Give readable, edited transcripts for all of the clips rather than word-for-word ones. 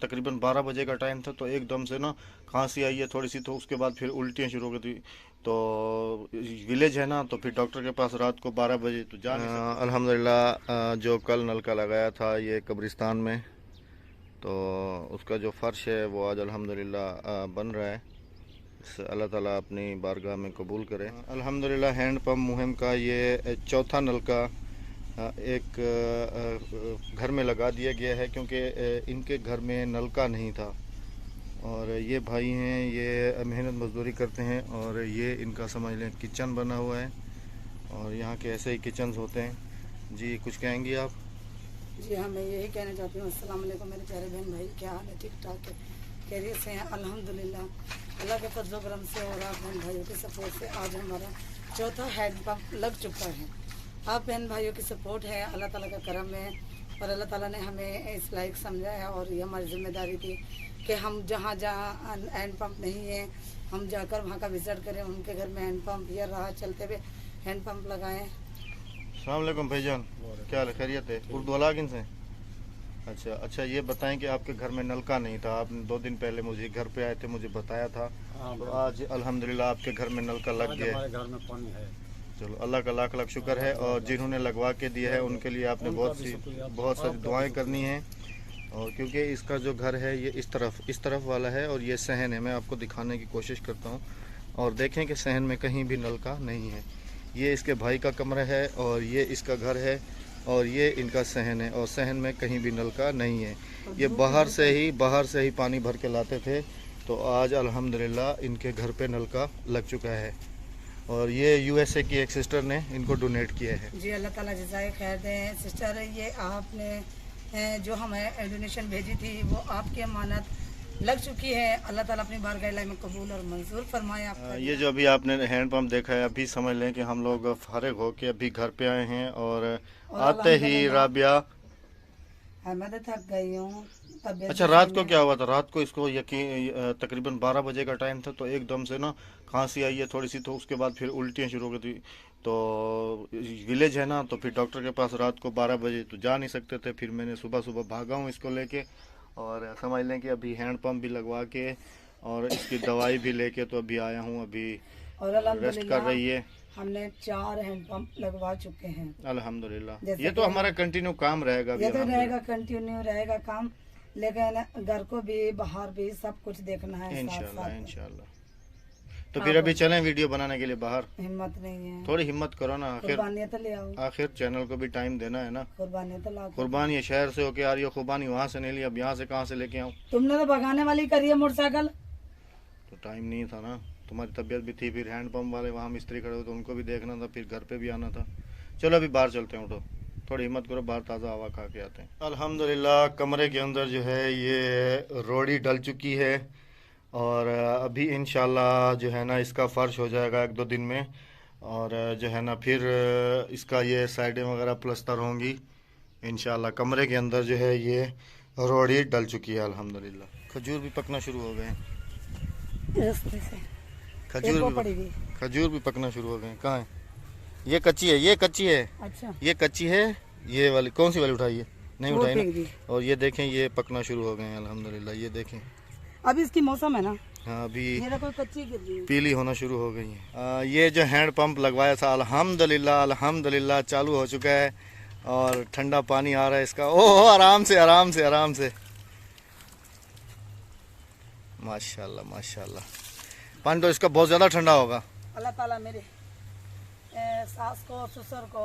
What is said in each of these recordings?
तकरीबन 12 बजे का टाइम था, तो एकदम से ना खांसी आई है थोड़ी सी, तो उसके बाद फिर उल्टियाँ शुरू हो गई थी। तो विलेज है ना, तो फिर डॉक्टर के पास रात को 12 बजे तो जा नहीं सकते। अल्हम्दुलिल्लाह जो कल नलका लगाया था ये कब्रिस्तान में, तो उसका जो फ़र्श है वो आज अल्हम्दुलिल्लाह बन रहा है। अल्लाह ताला अपनी बारगाह में कबूल करे। अल्हम्दुलिल्लाह हैंड पंप मुहिम का ये चौथा नलका एक घर में लगा दिया गया है, क्योंकि इनके घर में नलका नहीं था। और ये भाई हैं, ये मेहनत मजदूरी करते हैं, और ये इनका समझ लें किचन बना हुआ है, और यहाँ के ऐसे ही किचन्स होते हैं। जी कुछ कहेंगी आप? जी हाँ, मैं यही कहना चाहती हूँ। अस्सलाम वालेकुम मेरे प्यारे बहन भाई, क्या हाल है? ठीक ठाक है, खैरियत से हैं अल्हम्दुलिल्लाह। अल्लाह के फजल व करम से और आप बहन भाइयों के सपोर्ट से आज हमारा चौथा हैंड पंप लग चुका है। आप बहन भाइयों की सपोर्ट है, अल्लाह ताला का करम है, और अल्लाह ताला ने हमें इस लायक समझा है, और ये हमारी जिम्मेदारी थी कि हम जहाँ जहाँ हैंड पंप नहीं है हम जाकर वहाँ का विज़िट करें, उनके घर में हैंड पंप या राह चलते हुए हैंड पंप लगाएँ। अस्सलाम वालेकुम भाईजान, क्या हाल है? खैरियत है? उर्दू अलागिन से? अच्छा, ये बताएं कि आपके घर में नलका नहीं था, आपने 2 दिन पहले मुझे घर पे आए थे, मुझे बताया था। तो आज अल्हम्दुलिल्लाह आपके घर में नलका लग गया है। हमारे घर में पानी है। चलो अल्लाह का लाख लाख शुक्र है, और जिन्होंने लगवा के दिया है उनके लिए आपने बहुत सारी दुआएं करनी हैं। और क्योंकि इसका जो घर है ये इस तरफ वाला है, और ये सहन है। मैं आपको दिखाने की कोशिश करता हूँ, और देखें कि सहन में कहीं भी नलका नहीं है। ये इसके भाई का कमरा है, और ये इसका घर है, और ये इनका सहन है, और सहन में कहीं भी नलका नहीं है। ये बाहर से ही पानी भर के लाते थे, तो आज अल्हम्दुलिल्लाह इनके घर पे नलका लग चुका है। और ये यूएसए की एक सिस्टर ने इनको डोनेट किया है। जी अल्लाह ताला जज़ाए खैर दें। सिस्टर, ये आपने जो हमें डोनेशन भेजी थी वो आपकी अमानत लग चुकी है। अल्लाह ताला अपनी बारगाह में कबूल और मंजूर फरमाए आपका। ये जो अभी आपने हैंड पंप देखा है, अभी समझ लें कि हम लोग फारिग होके अभी घर पे आए हैं, और आते ही राबिया। मैं तो थक गई हूँ। अच्छा, रात को क्या हुआ था? रात को इसको यकीन तकरीबन 12 बजे का टाइम था, तो एकदम से ना खांसी आई है थोड़ी सी, तो उसके बाद फिर उल्टियाँ शुरू हो गई थी। तो विलेज है ना, तो फिर डॉक्टर के पास रात को 12 बजे तो जा नहीं सकते थे। फिर मैंने सुबह सुबह भागा हूँ इसको लेके, और समझ लें कि अभी हैंड पंप भी लगवा के और इसकी दवाई भी लेके तो अभी आया हूँ। अभी और रेस्ट कर रही है। हमने 4 हैंड पंप लगवा चुके हैं अल्हम्दुलिल्लाह। जैसे ये तो हमारा कंटिन्यू काम रहेगा अभी ये तो अल्हम्दुलिल्लाह। रहेगा, कंटिन्यू रहेगा काम, लेकिन घर को भी बाहर भी सब कुछ देखना है साथ इंशाल्लाह साथ। इंशाल्लाह। तो फिर अभी चलें वीडियो बनाने के लिए बाहर? हिम्मत नहीं है, थोड़ी हिम्मत करो ना, कुर्बानी तो ले आओ, आखिर चैनल को भी टाइम देना है ना। कुर्बानी तो लाओ। कुर्बानी ये शहर से होके आ रही हो, कुर्बानी वहाँ से नहीं ली, अब यहाँ से कहाँ से लेके आऊँ? तुमने तो भगाने वाली करी है मोटरसाइकिल। तो टाइम नहीं था ना, तुम्हारी तबीयत भी थी, फिर हैंड पंप वाले वहाँ मिस्त्री खड़े हो तो उनको भी देखना था, फिर घर पे भी आना था। चलो अभी बाहर चलते हैं, उठो थोड़ी हिम्मत करो, बाहर ताज़ा हवा खा के आते हैं। अल्हम्दुलिल्लाह कमरे के अंदर जो है ये रोड़ी डल चुकी है, और अभी इंशाल्लाह जो है ना इसका फ़र्श हो जाएगा 1-2 दिन में, और जो है ना फिर इसका ये साइडें वगैरह प्लस्तर होंगी इंशाल्लाह। कमरे के अंदर जो है ये रोड़ी डल चुकी है अल्हम्दुलिल्लाह। खजूर भी पकना शुरू हो गए हैं। खजूर भी पकना शुरू हो गए हैं। कहाँ है? ये कच्ची है, ये कच्ची है। अच्छा, ये कच्ची है। ये वाली कौन सी वाली उठाई है? नहीं वो उठाई फेंक ना। दी। और ये देखें ये पकना शुरू हो गए हैं अल्हम्दुलिल्लाह। ये देखें, अभी इसकी मौसम है ना, हाँ अभी ये कोई कच्ची गिर रही है। पीली होना शुरू हो गई है। ये जो हैंड पंप लगवाया था अल्हम्दुलिल्लाह अल्हम्दुलिल्लाह चालू हो चुका है, और ठंडा पानी आ रहा है इसका। ओह आराम से आराम से आराम से, माशाल्लाह माशाल्लाह। पानी तो इसका बहुत ज़्यादा ठंडा होगा। अल्लाह ताला मेरे सास को ससुर को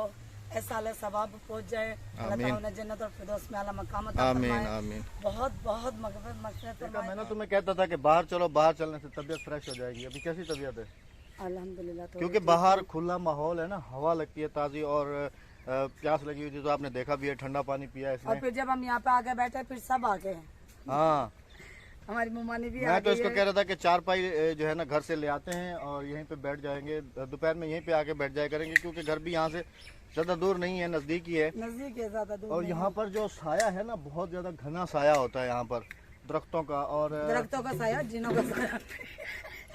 ऐसा सवाब पहुंच जाए। अल्लाह ताला उन्हें जन्नत और फिरदौस में आला मकाम अता आमीन फरमाए। आमीन। बहुत बहुत मगफिरत फरमाए। मैं तुम्हें कहता था कि बाहर चलो, बाहर चलने से तबीयत फ्रेश हो जाएगी। अभी कैसी तबीयत है? अल्हम्दुलिल्लाह। तो क्योंकि बाहर खुला माहौल है ना, हवा लगती है ताज़ी, और प्यास लगी हुई थी तो आपने देखा भी है, ठंडा पानी पिया है और इसने। फिर जब हम यहाँ पे आके बैठे फिर सब आ गए हैं, हाँ, हमारी मुमानी भी आ मैं तो गई इसको है। कह रहा था कि चारपाई जो है ना घर से ले आते हैं, और यहीं पे बैठ जाएंगे, दोपहर में यहीं पे आके बैठ जाया करेंगे, क्योंकि घर भी यहाँ से ज़्यादा दूर नहीं है, नज़दीक ही है। नजदीक है, ज्यादा दूर और नहीं यहाँ पर जो साया है ना, बहुत ज़्यादा घना साया होता है यहाँ पर दरख्तों का, और है। दरख्तों का साया, जिनों का साया।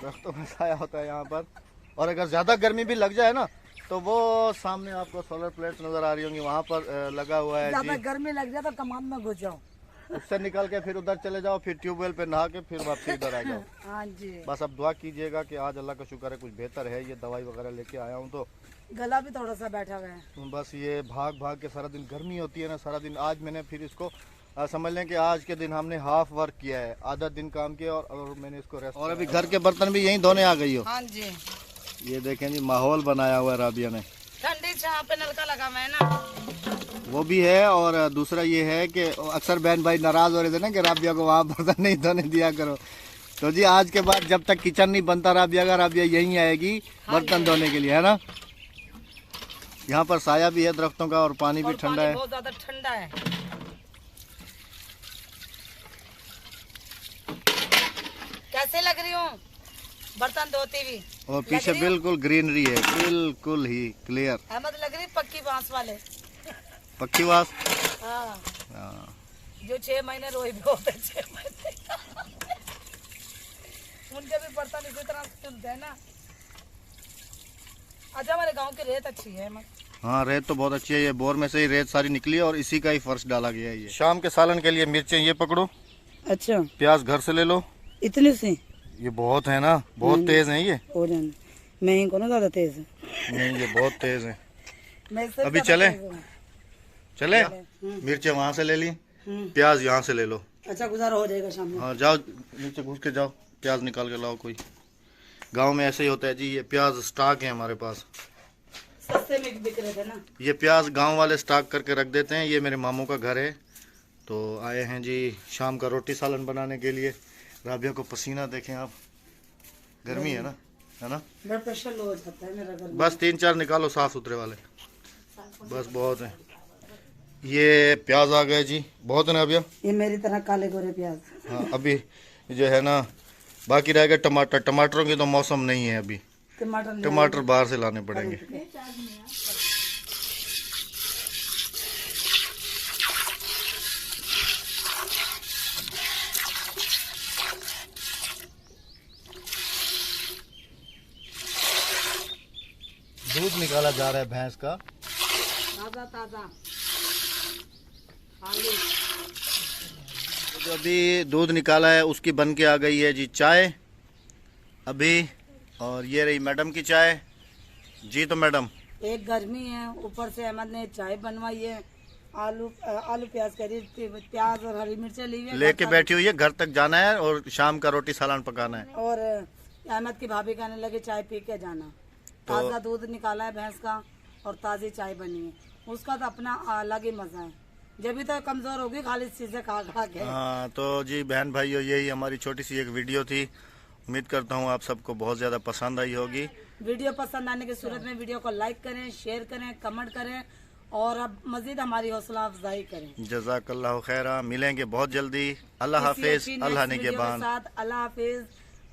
दरख्तों का साया होता है यहाँ पर। और अगर ज़्यादा गर्मी भी लग जाए ना, तो वो सामने आपको सोलर प्लेट्स नज़र आ रही होंगी, वहाँ पर लगा हुआ है ज्यादा जी। गर्मी लग जाए तो कमान में घुस जाओ। उससे निकल के फिर उधर चले जाओ, फिर ट्यूबवेल पे नहा के फिर वापसी इधर आ जाओ। हाँ जी। बस अब दुआ कीजिएगा कि आज अल्लाह का शुक्र है कुछ बेहतर है। ये दवाई वगैरह लेके आया हूँ तो गला भी थोड़ा सा बैठा हुआ है। बस ये भाग भाग के सारा दिन गर्मी होती है ना, सारा दिन। आज मैंने फिर इसको समझ लें कि आज के दिन हमने हाफ वर्क किया है, आधा दिन काम किया और मैंने इसको रेस्ट। और अभी घर के बर्तन भी यहीं धोने आ गई हो। हाँ जी। ये देखें जी, माहौल बनाया हुआ है राबिया ने। ठंडी छांव पे नलका लगा हुआ है ना, वो भी है। और दूसरा ये है कि अक्सर बहन भाई नाराज हो रहे थे ना कि राबिया को वहाँ बर्तन नहीं धोने दिया करो। तो जी आज के बाद जब तक किचन नहीं बनता राबिया का, राबिया यहीं आएगी बर्तन धोने के लिए, है ना। यहाँ पर साया भी है दरख्तों का और पानी भी ठंडा है। बहुत ज्यादा ठंडा है। कैसे लग रही हूँ बर्तन धोती हुई? और पीछे बिल्कुल ग्रीनरी है, बिल्कुल ही क्लियर। अहमद लग रही पक्की बांस वाले। पक्की बांस। हाँ। जो 6 महीने रोए भी होते 6 महीने उनके भी बर्तन इसी तरह चलते हैं ना। अच्छा, हमारे गांव की रेत अच्छी है। हाँ, रेत तो बहुत अच्छी है। ये बोर में से ही रेत सारी निकली है और इसी का ही फर्श डाला गया है। ये शाम के सालन के लिए मिर्चें ये पकड़ो। अच्छा, प्याज घर से ले लो। इतनी सी? ये बहुत है ना, बहुत तेज है ये। हो जाने मैं ही को ना ज्यादा तेज है। नहीं, ये बहुत तेज है। मैं इससे अभी ज्यादा चले तेज हूँ। चले। मिर्चें वहाँ से ले ली, प्याज यहाँ से ले लो। अच्छा, गुजारा हो जाएगा शाम में। हाँ, जाओ नीचे घुस के जाओ, प्याज निकाल के लाओ। कोई गांव में ऐसे ही होता है जी। ये प्याज स्टॉक है हमारे पास, सस्ते में बिक रहे थे ना। ये प्याज गांव वाले स्टॉक करके रख देते हैं। ये मेरे मामू का घर है, तो आए हैं जी शाम का रोटी सालन बनाने के लिए। राबिया को पसीना देखें आप, गर्मी है ना। ब्लड प्रेशर लो हो जाता है मेरा घर। बस 3-4 निकालो साफ सुथरे वाले, बस बहुत है। ये प्याज आ गए जी, बहुत है ना राबिया। ये मेरी तरह काले गोरे प्याज। हाँ, अभी जो है ना बाकी रह गए टमाटर। टमाटरों की तो मौसम नहीं है अभी, टमाटर बाहर से लाने पड़ेंगे। दूध निकाला जा रहा है भैंस का, ताजा ताजा। जो अभी दूध निकाला है उसकी बन के आ गई है जी चाय अभी। और ये रही मैडम की चाय जी। तो मैडम, एक गर्मी है, ऊपर से अहमद ने चाय बनवाई है। आलू प्याज करी, प्याज और हरी मिर्चें ली हुई लेके बैठी हुई है। घर तक जाना है और शाम का रोटी सालन पकाना है। और अहमद की भाभी कहने लगे चाय पी के जाना। ताज़ा दूध निकाला है भैंस का और ताज़ी चाय बनी है। उसका तो अपना अलग ही मजा है। जब भी तो कमजोर होगी खाली चीजें खा खा के। हाँ, तो जी बहन भाइयों, यही हमारी छोटी सी एक वीडियो थी। उम्मीद करता हूँ आप सबको बहुत ज़्यादा पसंद आई होगी। वीडियो पसंद आने की सूरत में वीडियो को लाइक करें, शेयर करें, कमेंट करें और अब मजीद हमारी हौसला अफजाई करें। जज़ाकल्लाह खैरा। मिलेंगे बहुत जल्दी। अल्लाह हाफिज, अल्लाह निगहबान। अल्लाह हाफिज,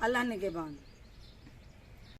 अल्लाह निगहबान।